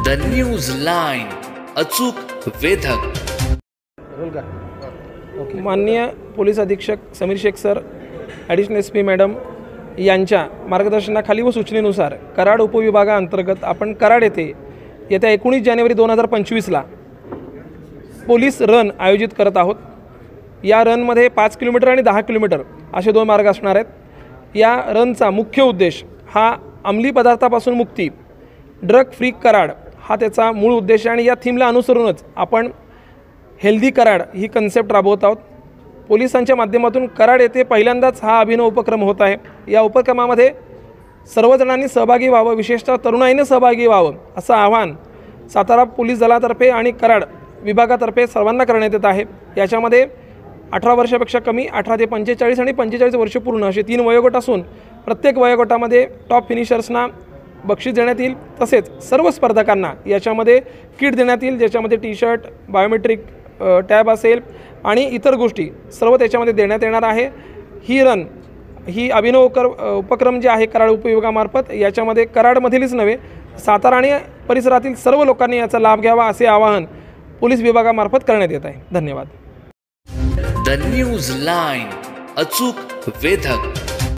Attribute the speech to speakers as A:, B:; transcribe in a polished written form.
A: The news line, अचूक वेधक.
B: माननीय police अधीक्षक Sameer Shaikh sir, additional SP madam यांच्या मार्गदर्शनाखाली व सूचनेनुसार कराड उपविभागाअंतर्गत आपण कराड येथे येत्या 19 जानेवारी 2025ला पोलीस रन आयोजित करत आहोत. या रनमध्ये 5 किलोमीटर आणि 10 किलोमीटर असे 2 मार्ग असणार आहेत. या रनचा मुख्य उद्देश हा अंमली पदार्थापासून मुक्ती, ड्रग फ्री कराड हा त्याचा मूळ उद्देश आहे आणि या थीमला अनुसरूनच आपण हेल्दी कराड ही कन्सेप्ट राबवत आहोत. पोलिसांच्या माध्यमातून कराड येथे पहिल्यांदाच हा अभिनव उपक्रम होत आहे. या उपक्रमामध्ये सर्वजणांनी सहभागी व्हावं, विशेषतः तरुणाईने सहभागी व्हावं असं आवाहन सातारा पोलीस दलातर्फे आणि कराड विभागातर्फे सर्वांना करण्यात येत आहे. याच्यामध्ये 18 वर्षापेक्षा कमी, 18 ते 45 आणि 45 वर्ष पूर्ण असे 3 वयोगट असून प्रत्येक वयोगटामध्ये टॉप फिनिशर्सना बक्षीस देण्यात येईल. तसेच सर्व स्पर्धकांना याच्यामध्ये किट देण्यात येईल, ज्याच्यामध्ये टी-शर्ट, बायोमेट्रिक टॅब असेल आणि इतर गोष्टी सर्व त्याच्यामध्ये देण्यात येणार आहे. ही रन ही अभिनव उपक्रम जे आहे कराड उपविभागामार्फत, याच्यामध्ये कराडमधीलच नव्हे सातारा आणि परिसरातील सर्व लोकांनी याचा लाभ घ्यावा असे आवाहन पोलीस विभागामार्फत करण्यात येत आहे. धन्यवाद.
A: द न्यूज लाईन, अचूक वेधक.